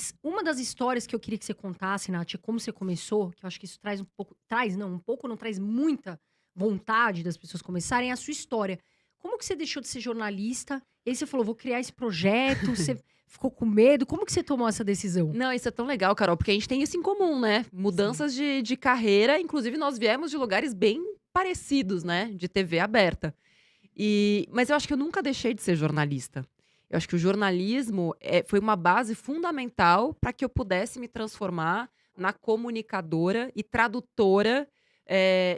Mas uma das histórias que eu queria que você contasse, Nath, é como você começou, que eu acho que isso traz um pouco. Traz, não, um pouco não traz muita vontade das pessoas começarem, é a sua história. Como que você deixou de ser jornalista? E aí você falou, vou criar esse projeto, você ficou com medo. Como que você tomou essa decisão? Não, isso é tão legal, Carol, porque a gente tem isso em comum, né? Sim. Mudanças de carreira, inclusive nós viemos de lugares bem parecidos, né? De TV aberta. Mas eu acho que eu nunca deixei de ser jornalista. Eu acho que o jornalismo foi uma base fundamental para que eu pudesse me transformar na comunicadora e tradutora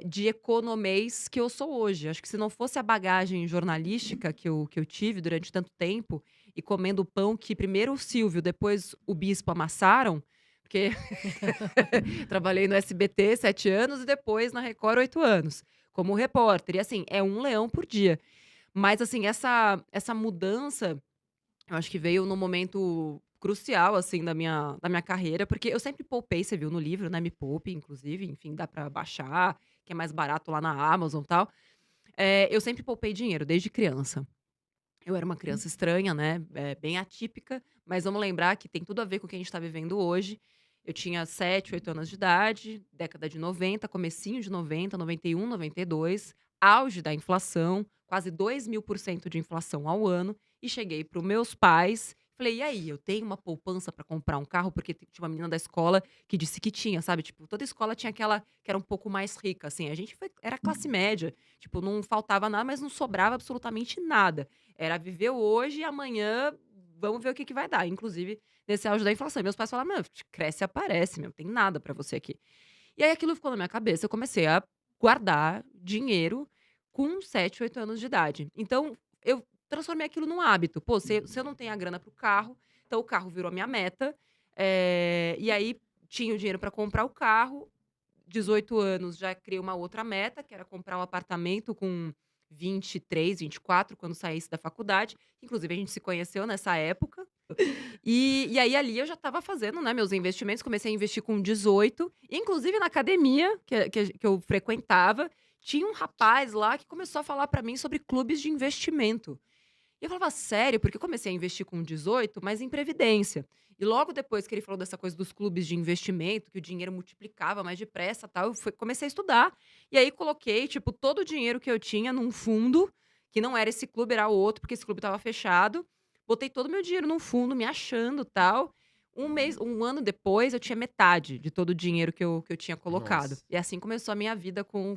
de economês que eu sou hoje. Acho que se não fosse a bagagem jornalística que eu tive durante tanto tempo e comendo o pão que primeiro o Silvio, depois o Bispo amassaram, porque trabalhei no SBT 7 anos e depois na Record 8 anos, como repórter. E assim, é um leão por dia. Mas assim, essa mudança, eu acho que veio num momento crucial, assim, da minha carreira, porque eu sempre poupei, você viu no livro, né, Me Poupe, inclusive, enfim, dá pra baixar, que é mais barato lá na Amazon, e tal. Eu sempre poupei dinheiro, desde criança. Eu era uma criança estranha, né, bem atípica, mas vamos lembrar que tem tudo a ver com o que a gente tá vivendo hoje. Eu tinha 7, 8 anos de idade, década de 90, comecinho de 90, 91, 92, auge da inflação, quase 2000% de inflação ao ano, e cheguei para os meus pais, falei: "E aí, eu tenho uma poupança para comprar um carro?", porque tinha uma menina da escola que disse que tinha, sabe, tipo, toda escola tinha aquela que era um pouco mais rica, assim, a gente era classe média, tipo, não faltava nada, mas não sobrava absolutamente nada. Era viver hoje e amanhã vamos ver o que que vai dar, inclusive nesse auge da inflação. E meus pais falaram: "Meu, cresce e aparece, meu, tem nada pra você aqui". E aí aquilo ficou na minha cabeça, eu comecei a guardar dinheiro com 7, 8 anos de idade. Então eu transformei aquilo num hábito. Pô, se eu não tenho a grana para o carro, então o carro virou a minha meta, e aí tinha o dinheiro para comprar o carro, 18 anos já criei uma outra meta, que era comprar um apartamento com 23, 24, quando saísse da faculdade. Inclusive a gente se conheceu nessa época. E aí ali eu já estava fazendo, né, meus investimentos, comecei a investir com 18, inclusive na academia que eu frequentava, tinha um rapaz lá que começou a falar para mim sobre clubes de investimento. E eu falava: "Sério?", porque eu comecei a investir com 18, mas em previdência. E logo depois que ele falou dessa coisa dos clubes de investimento, que o dinheiro multiplicava mais depressa, tal, comecei a estudar. E aí coloquei, tipo, todo o dinheiro que eu tinha num fundo, que não era esse clube, era outro, porque esse clube estava fechado. Botei todo o meu dinheiro num fundo, me achando, tal. Um ano depois, eu tinha metade de todo o dinheiro que eu tinha colocado. Nossa. E assim começou a minha vida com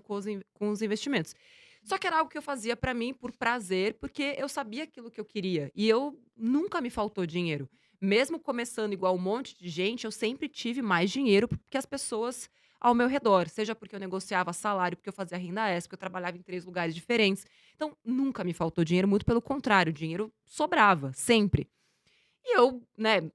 os investimentos. Só que era algo que eu fazia pra mim por prazer, porque eu sabia aquilo que eu queria. E eu nunca me faltou dinheiro. Mesmo começando igual um monte de gente, eu sempre tive mais dinheiro que as pessoas ao meu redor. Seja porque eu negociava salário, porque eu fazia renda extra, porque eu trabalhava em 3 lugares diferentes. Então, nunca me faltou dinheiro, muito pelo contrário, o dinheiro sobrava, sempre. E eu, né,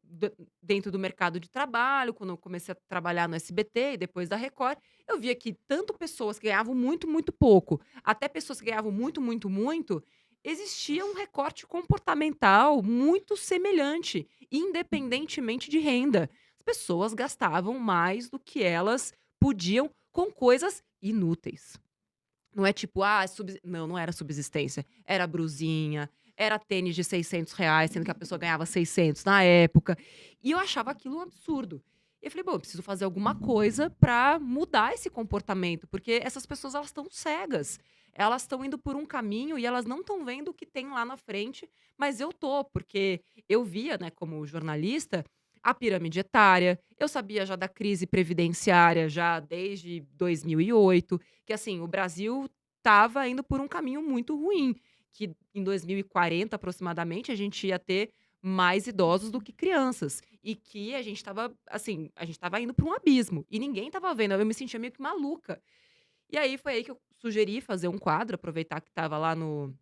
dentro do mercado de trabalho, quando eu comecei a trabalhar no SBT e depois da Record, eu via que tanto pessoas que ganhavam muito, muito pouco, até pessoas que ganhavam muito, muito, muito, existia um recorte comportamental muito semelhante, independentemente de renda. As pessoas gastavam mais do que elas podiam com coisas inúteis. Não é tipo, não, não era subsistência, era brusinha, era tênis de R$ 600, sendo que a pessoa ganhava 600 na época, e eu achava aquilo um absurdo. E eu falei: "Bom, eu preciso fazer alguma coisa pra mudar esse comportamento, porque essas pessoas elas estão cegas, elas estão indo por um caminho e elas não estão vendo o que tem lá na frente, mas eu tô", porque eu via, né, como jornalista, a pirâmide etária, eu sabia já da crise previdenciária já desde 2008, que assim, o Brasil estava indo por um caminho muito ruim, que em 2040 aproximadamente a gente ia ter mais idosos do que crianças, e que a gente estava, assim, a gente estava indo para um abismo, e ninguém estava vendo, eu me sentia meio que maluca. E aí foi aí que eu sugeri fazer um quadro, aproveitar que estava lá no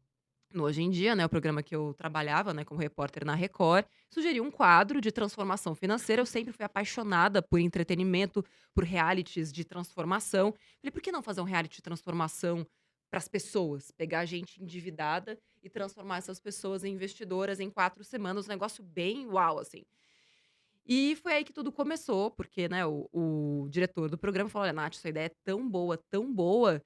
Hoje em Dia, né, o programa que eu trabalhava, né, como repórter na Record, sugeri um quadro de transformação financeira. Eu sempre fui apaixonada por entretenimento, por realities de transformação. Falei: "Por que não fazer um reality de transformação para as pessoas? Pegar gente endividada e transformar essas pessoas em investidoras em 4 semanas", um negócio bem uau, assim. E foi aí que tudo começou, porque, né, o diretor do programa falou: "Olha, Nath, essa ideia é tão boa,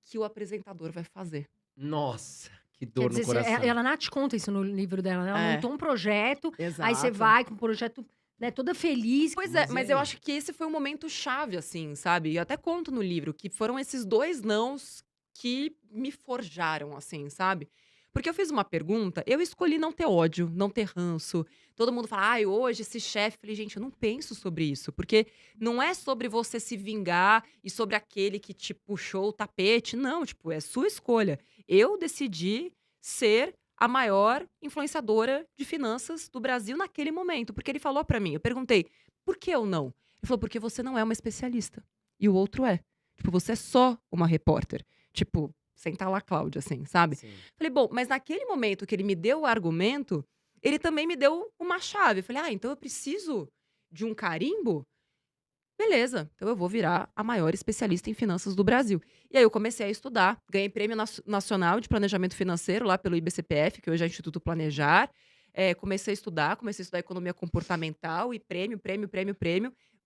que o apresentador vai fazer". Nossa, que Quer dor no dizer, coração. ela Nath conta isso no livro dela, né, ela É, montou um projeto, aí você exato. vai com o projeto né, toda feliz. Pois é, Mas e mas eu aí? acho que esse foi um momento chave, assim, sabe? Eu até conto no livro que foram esses 2 nãos que me forjaram, assim, sabe? Porque eu fiz uma pergunta, eu escolhi não ter ódio, não ter ranço. Todo mundo fala, ai, hoje esse chefe. Eu falei, gente, eu não penso sobre isso. Porque não é sobre você se vingar e sobre aquele que te puxou o tapete. Não, tipo, é sua escolha. Eu decidi ser a maior influenciadora de finanças do Brasil naquele momento. Porque ele falou pra mim, eu perguntei, por que eu não? Ele falou, porque você não é uma especialista. E o outro é. Tipo, você é só uma repórter. Tipo, senta lá, Cláudia, assim, sabe? Sim. Falei, bom, mas naquele momento que ele me deu o argumento, ele também me deu uma chave. Eu falei, ah, então eu preciso de um carimbo? Beleza, então eu vou virar a maior especialista em finanças do Brasil. E aí eu comecei a estudar, ganhei prêmio nacional de planejamento financeiro lá pelo IBCPF, que hoje é Instituto Planejar. Comecei a estudar economia comportamental e prêmio.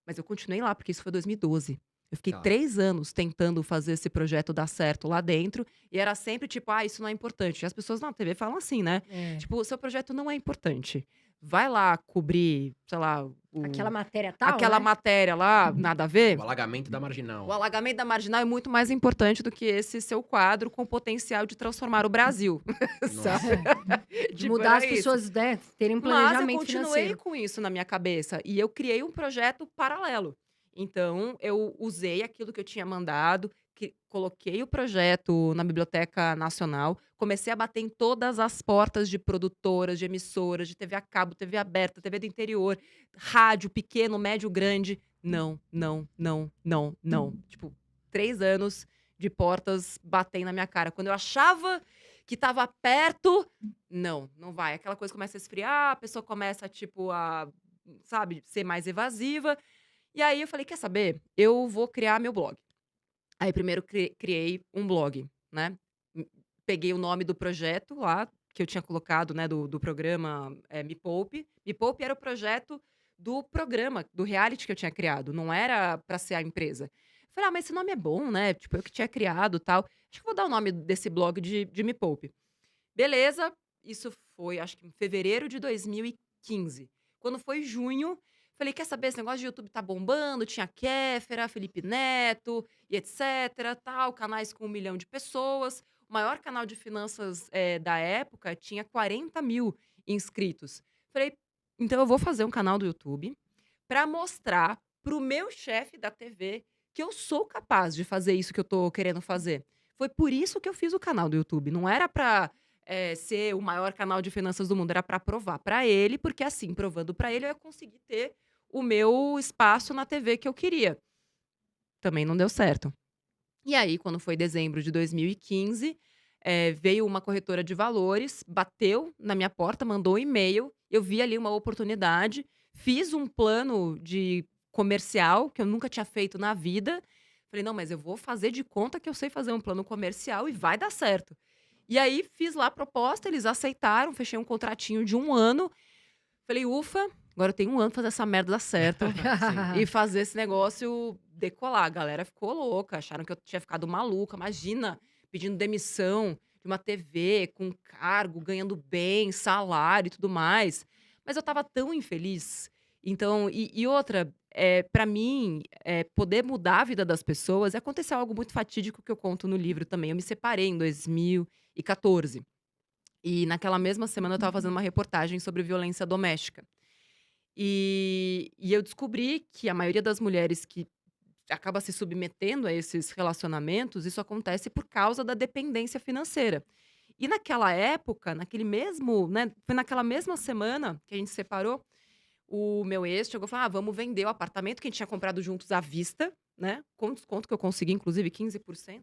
Mas eu continuei lá, porque isso foi 2012. Eu fiquei Tá. 3 anos tentando fazer esse projeto dar certo lá dentro. E era sempre tipo, ah, isso não é importante. E as pessoas na TV falam assim, né? É. Tipo, o seu projeto não é importante. Vai lá cobrir, sei lá, Aquela matéria tal, aquela né? matéria lá, nada a ver. O alagamento da marginal. O alagamento da marginal é muito mais importante do que esse seu quadro com potencial de transformar o Brasil. Sabe? De Tipo, mudar as era isso. pessoas, né, terem um Mas eu planejamento continuei financeiro. com isso na minha cabeça. E eu criei um projeto paralelo. Então, eu usei aquilo que eu tinha mandado, coloquei o projeto na Biblioteca Nacional, comecei a bater em todas as portas de produtoras, de emissoras, de TV a cabo, TV aberta, TV do interior, rádio pequeno, médio, grande. Não, não, não, não, não. Tipo, 3 anos de portas batendo na minha cara. Quando eu achava que tava perto, não vai. Aquela coisa começa a esfriar, a pessoa começa, tipo, sabe, ser mais evasiva. E aí eu falei, quer saber? Eu vou criar meu blog. Aí primeiro criei um blog, né? Peguei o nome do projeto lá, que eu tinha colocado, né, do programa Me Poupe. Me Poupe era o projeto do programa, do reality que eu tinha criado. Não era pra ser a empresa. Eu falei, ah, mas esse nome é bom, né? Tipo, eu que tinha criado e tal. Acho que vou dar o nome desse blog de Me Poupe. Beleza, isso foi, acho que em fevereiro de 2015. Quando foi junho, falei, quer saber, esse negócio de YouTube tá bombando, tinha Kéfera, Felipe Neto e etc, tal, canais com 1 milhão de pessoas. O maior canal de finanças da época tinha 40 mil inscritos. Falei, então eu vou fazer um canal do YouTube pra mostrar pro meu chefe da TV que eu sou capaz de fazer isso que eu tô querendo fazer. Foi por isso que eu fiz o canal do YouTube. Não era pra ser o maior canal de finanças do mundo, era pra provar pra ele, porque assim, provando pra ele, eu ia conseguir ter o meu espaço na TV que eu queria. Também não deu certo. E aí, quando foi dezembro de 2015, veio uma corretora de valores, bateu na minha porta, mandou um e-mail, eu vi ali uma oportunidade, fiz um plano de comercial que eu nunca tinha feito na vida. Falei, não, mas eu vou fazer de conta que eu sei fazer um plano comercial e vai dar certo. E aí, fiz lá a proposta, eles aceitaram, fechei um contratinho de 1 ano. Falei, ufa, agora eu tenho 1 ano pra fazer essa merda dar certo e fazer esse negócio decolar. A galera ficou louca, acharam que eu tinha ficado maluca. Imagina, pedindo demissão de uma TV com cargo, ganhando bem, salário e tudo mais. Mas eu tava tão infeliz. Então, e outra, pra mim, poder mudar a vida das pessoas, aconteceu algo muito fatídico que eu conto no livro também. Eu me separei em 2014. E naquela mesma semana eu estava fazendo uma reportagem sobre violência doméstica. E eu descobri que a maioria das mulheres que acaba se submetendo a esses relacionamentos, isso acontece por causa da dependência financeira. E naquela época, naquele mesmo, né, foi naquela mesma semana que a gente se separou, o meu ex chegou e falou: ah, vamos vender o apartamento que a gente tinha comprado juntos à vista, né? Com desconto que eu consegui, inclusive 15%.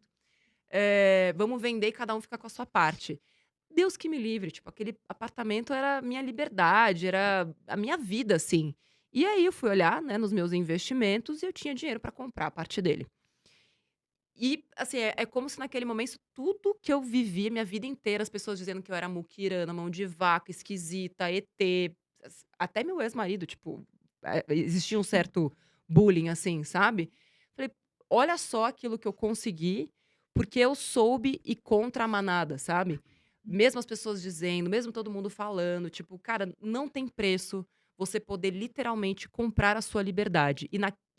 Vamos vender e cada um fica com a sua parte. Deus que me livre, tipo, aquele apartamento era a minha liberdade, era a minha vida, assim. E aí eu fui olhar, né, nos meus investimentos e eu tinha dinheiro pra comprar a parte dele. E, assim, é como se naquele momento tudo que eu vivi a minha vida inteira, as pessoas dizendo que eu era muquirana, mão de vaca, esquisita, ET, até meu ex-marido, tipo, existia um certo bullying, assim, sabe? Falei, olha só aquilo que eu consegui, porque eu soube ir contra a manada, sabe? Mesmo as pessoas dizendo, mesmo todo mundo falando, tipo, cara, não tem preço você poder literalmente comprar a sua liberdade.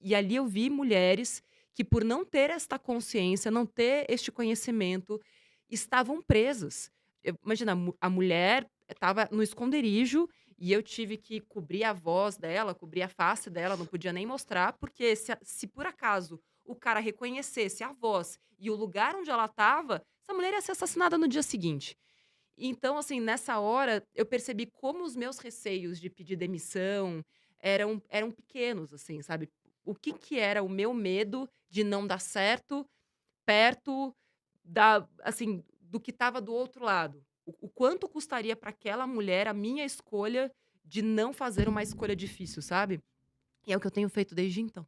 E ali eu vi mulheres que, por não ter esta consciência, não ter este conhecimento, estavam presas. Imagina, a mulher estava no esconderijo e eu tive que cobrir a voz dela, cobrir a face dela, não podia nem mostrar, porque se por acaso o cara reconhecesse a voz e o lugar onde ela estava, essa mulher ia ser assassinada no dia seguinte. Então, assim, nessa hora, eu percebi como os meus receios de pedir demissão eram pequenos, assim, sabe? O que que era o meu medo de não dar certo perto assim, do que estava do outro lado. O quanto custaria para aquela mulher a minha escolha de não fazer uma escolha difícil, sabe? E é o que eu tenho feito desde então.